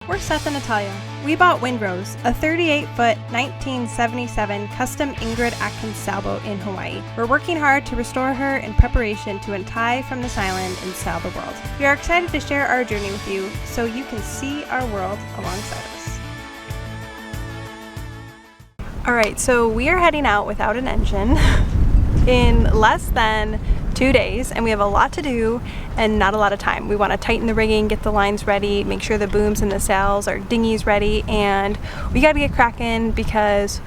We're Seth and Natalia. We bought Windrose, a 38-foot 1977 Custom Ingrid Atkins sailboat in Hawaii. We're working hard to restore her in preparation to untie from this island and sail the world. We are excited to share our journey with you so you can see our world alongside us. Alright, so we are heading out without an engine in less than 2 days, and we have a lot to do and not a lot of time. We want to tighten the rigging, get the lines ready, make sure the booms and the sails are dinghies ready, and we got to get cracking because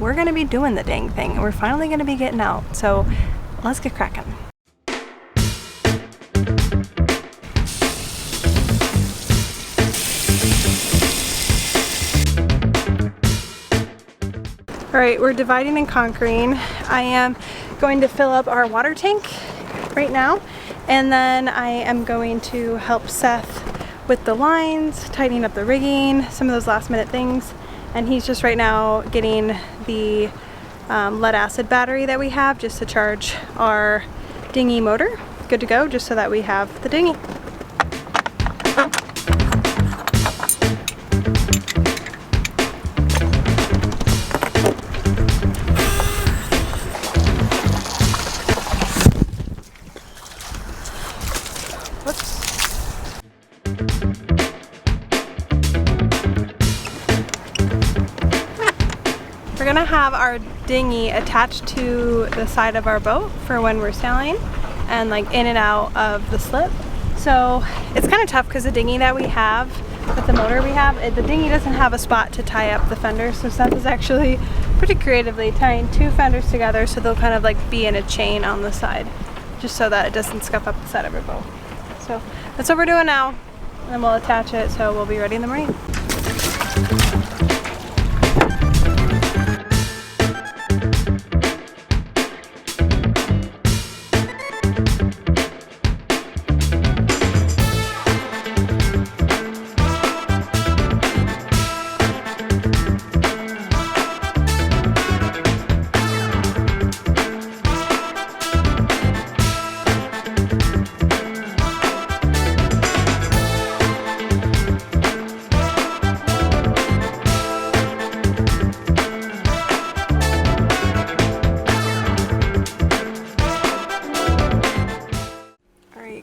we're going to be doing the dang thing and we're finally going to be getting out. So let's get cracking. Alright, we're dividing and conquering. I am going to fill up our water tank right now, and then I am going to help Seth with the lines, tightening up the rigging, some of those last minute things, and he's just right now getting the lead acid battery that we have just to charge our dinghy motor. Good to go, just so that we have the dinghy. We're gonna have our dinghy attached to the side of our boat for when we're sailing and like in and out of the slip. So it's kind of tough because the dinghy that we have, with the motor we have, the dinghy doesn't have a spot to tie up the fenders. So Seth is actually pretty creatively tying two fenders together so they'll kind of like be in a chain on the side, just so that it doesn't scuff up the side of our boat. So that's what we're doing now, and then we'll attach it so we'll be ready in the morning.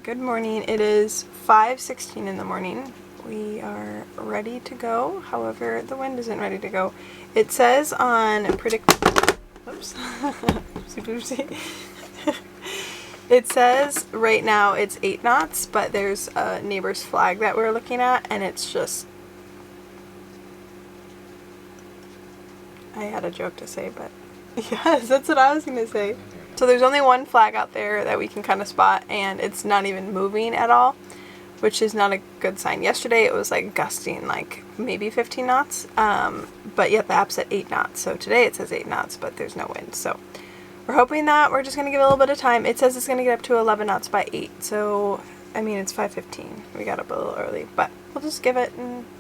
Good morning. It is 5:16 in the morning. We are ready to go. However, the wind isn't ready to go. It says on oops. It says right now it's 8 knots, but there's a neighbor's flag that we're looking at, and it's just, I had a joke to say, but yes, that's what I was gonna say. So there's only one flag out there that we can kind of spot, and it's not even moving at all, which is not a good sign. Yesterday it was like gusting like maybe 15 knots, but yet the app said 8 knots. So today it says 8 knots, but there's no wind. So we're hoping that we're just going to give it a little bit of time. It says it's going to get up to 11 knots by 8. So, I mean, it's 5:15. We got up a little early, but we'll just give it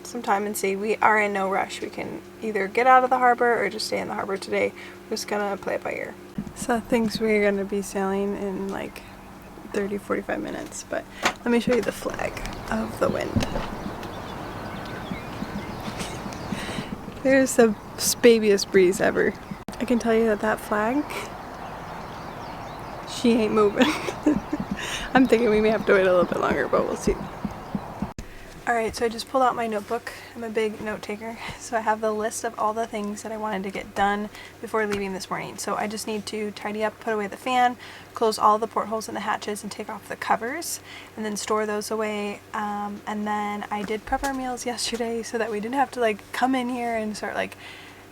some time and see. We are in no rush. We can either get out of the harbor or just stay in the harbor today. We're just going to play it by ear. Seth thinks we're going to be sailing in like 30-45 minutes, but let me show you the flag of the wind. There's the babiest breeze ever. I can tell you that that flag, she ain't moving. I'm thinking we may have to wait a little bit longer, but we'll see. Alright, so I just pulled out my notebook. I'm a big note taker, so I have the list of all the things that I wanted to get done before leaving this morning. So I just need to tidy up, put away the fan, close all the portholes and the hatches and take off the covers, and then store those away. And then I did prep our meals yesterday so that we didn't have to like come in here and start like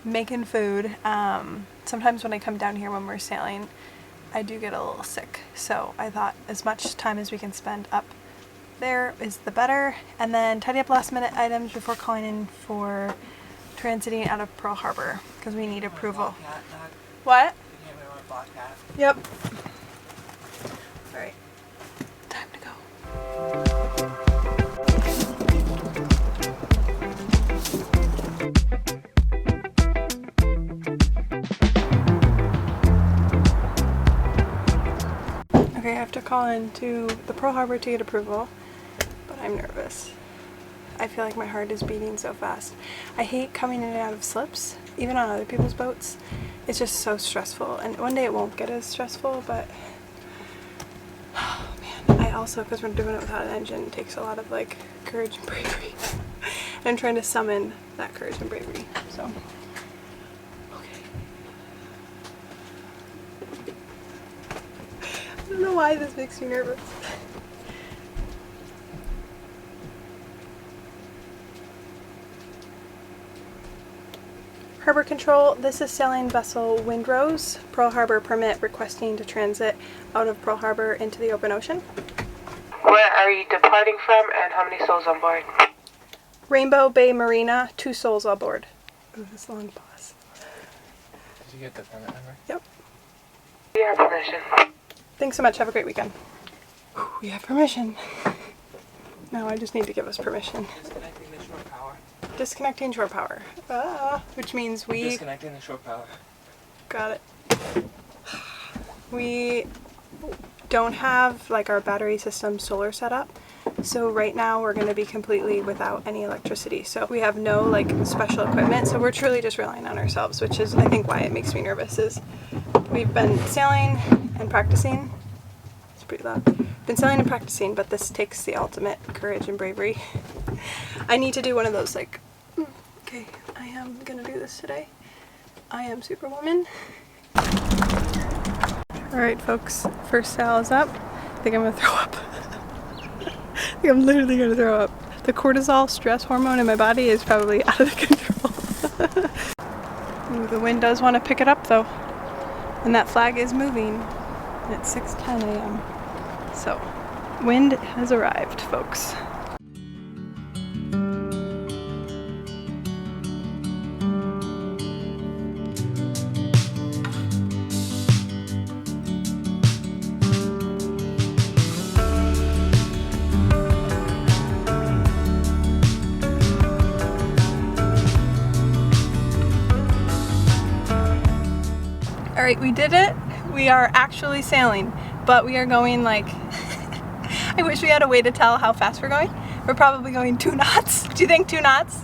making food. Sometimes when I come down here when we're sailing, I do get a little sick. So I thought as much time as we can spend up there is the better, and then tidy up last minute items before calling in for transiting out of Pearl Harbor because we need approval. What? Yep. Alright. Time to go. Okay, I have to call into the Pearl Harbor to get approval, but I'm nervous. I feel like my heart is beating so fast. I hate coming in and out of slips, even on other people's boats. It's just so stressful, and one day it won't get as stressful, but oh man. I also, because we're doing it without an engine, it takes a lot of like courage and bravery. And I'm trying to summon that courage and bravery, so. I don't know why this makes me nervous. Harbor Control, this is sailing vessel Windrose, Pearl Harbor permit requesting to transit out of Pearl Harbor into the open ocean. Where are you departing from and how many souls on board? Rainbow Bay Marina, 2 souls on board. Ooh, this long pause. Did you get the permit number? Yep. We have permission. Thanks so much. Have a great weekend. Whew, we have permission. Now I just need to give us permission. Disconnecting the shore power. Disconnecting shore power. Which means we... Disconnecting the shore power. Got it. We don't have like our battery system solar set up. So right now we're going to be completely without any electricity. So we have no like special equipment. So we're truly just relying on ourselves, which is I think why it makes me nervous is we've been sailing and practicing. It's pretty loud. Been sailing and practicing, but this takes the ultimate courage and bravery. I need to do one of those like, okay, I am gonna do this today. I am Superwoman. Alright folks, first sail is up. I think I'm gonna throw up. I think I'm literally gonna throw up. The cortisol stress hormone in my body is probably out of control. Ooh, the wind does want to pick it up though. And that flag is moving at 6:10 a.m. So, wind has arrived, folks. Alright, we did it. We are actually sailing, but we are going like, I wish we had a way to tell how fast we're going. We're probably going 2 knots. Do you think 2 knots?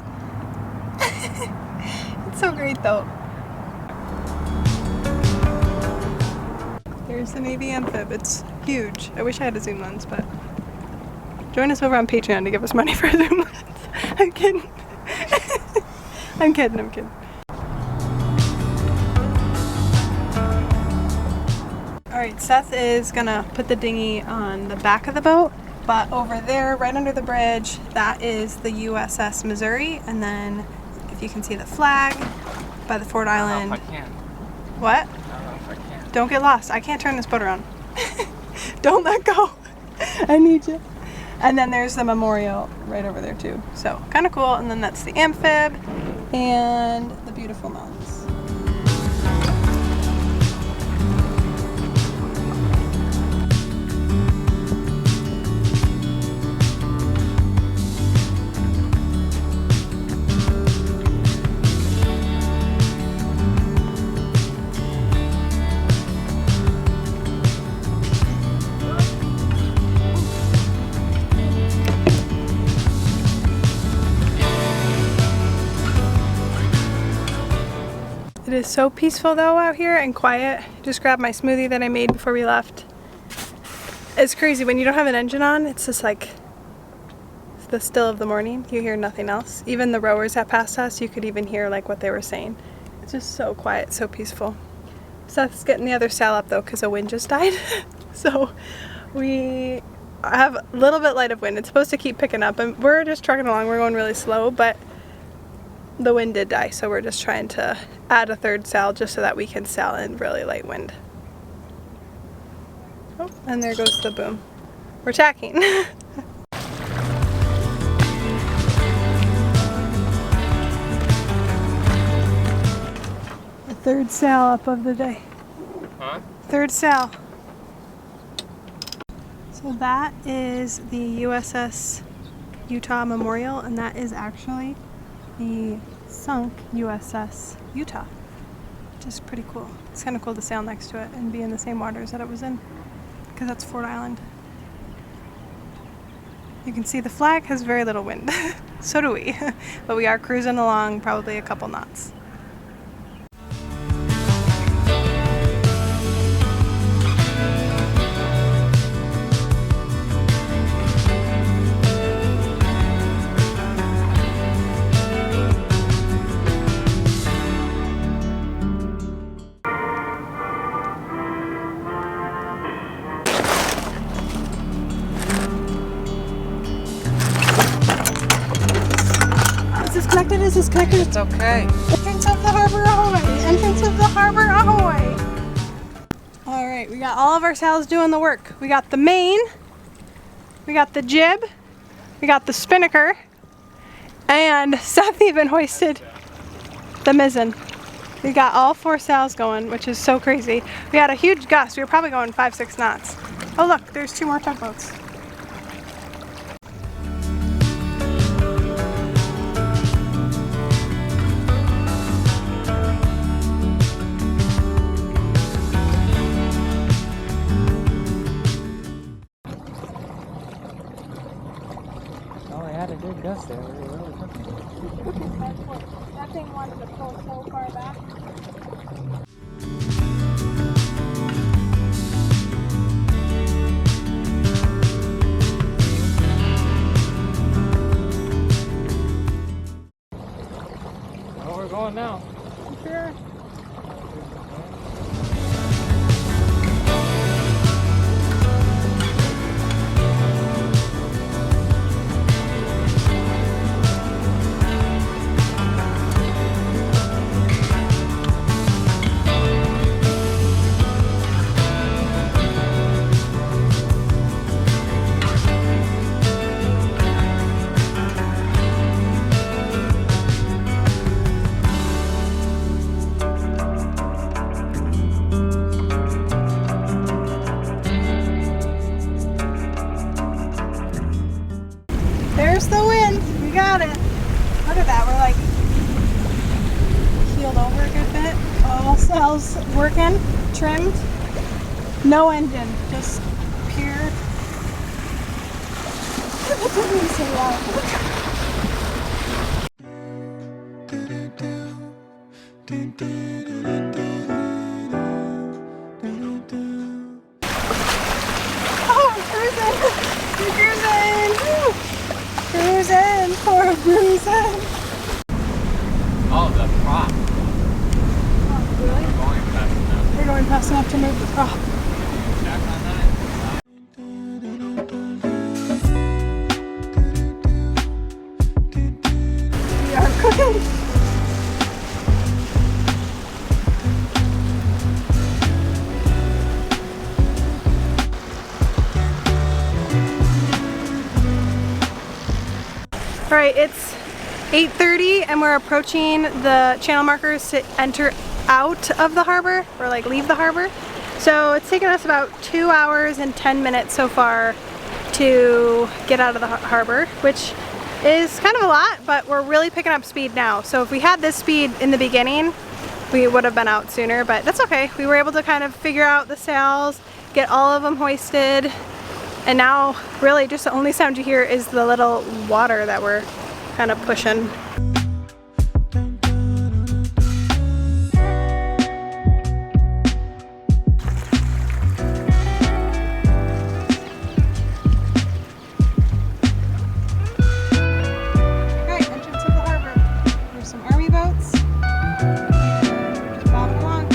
It's so great though. There's the Navy amphib. It's huge. I wish I had a zoom lens, but join us over on Patreon to give us money for a zoom lens. I'm kidding. I'm kidding. Alright, Seth is gonna put the dinghy on the back of the boat, but over there, right under the bridge, that is the USS Missouri, and then if you can see the flag by the Ford Island. I don't know if I can. What? I don't know if I can. Don't get lost. I can't turn this boat around. Don't let go. I need you. And then there's the memorial right over there too. So kind of cool. And then that's the amphib and the beautiful mountains. It is so peaceful though out here and quiet. Just grabbed my smoothie that I made before we left. It's crazy when you don't have an engine on, it's just like the still of the morning. You hear nothing else. Even the rowers that passed us, you could even hear like what they were saying. It's just so quiet, so peaceful. Seth's getting the other sail up though because the wind just died. So we have a little bit light of wind. It's supposed to keep picking up and we're just trucking along. We're going really slow, but the wind did die, so we're just trying to add a third sail just so that we can sail in really light wind. Oh, and there goes the boom. We're tacking. The third sail up of the day. Huh? Third sail. So that is the USS Utah Memorial, and that is actually the sunk USS Utah, which is pretty cool. It's kind of cool to sail next to it and be in the same waters that it was in, because that's Ford Island. You can see the flag has very little wind. So do we. But we are cruising along probably a couple knots. Is this connected? It's okay. Entrance of the harbor ahoy! Entrance of the harbor ahoy! Alright, we got all of our sails doing the work. We got the main, we got the jib, we got the spinnaker, and Seth even hoisted the mizzen. We got all 4 sails going, which is so crazy. We had a huge gust. We were probably going 5-6 knots. Oh look, there's 2 more tugboats. Had a good gust there. Really That thing wanted to pull so far back. Well, we're going now. Sure. There's the wind. We got it. Look at that. We're like heeled over a good bit. All sails working, trimmed. No engine, just pure. That took me so long. Oh, I'm cruising. We're cruising. Woo. Cruising for a cruising. Oh, the prop. Oh, really? We're going fast enough. We're going fast enough to move the prop. Back on that. We are cooking. All right, it's 8:30 and we're approaching the channel markers to enter out of the harbor, or like leave the harbor. So it's taken us about 2 hours and 10 minutes so far to get out of the harbor, which is kind of a lot, but we're really picking up speed now. So if we had this speed in the beginning, we would have been out sooner, but that's okay. We were able to kind of figure out the sails, get all of them hoisted, and now really just the only sound you hear is the little water that we're kind of pushing. Right, entrance of the harbor. There's some army boats. Just bobbing along.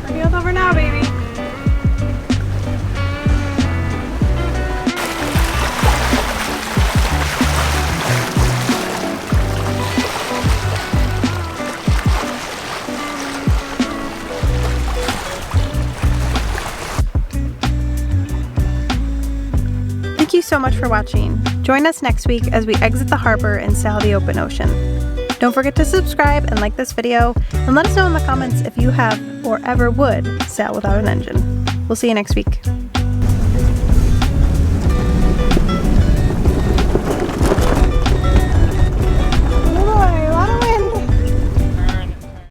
We're heeled over now, baby. Thank you so much for watching. Join us next week as we exit the harbor and sail the open ocean. Don't forget to subscribe and like this video, and let us know in the comments if you have or ever would sail without an engine. We'll see you next week.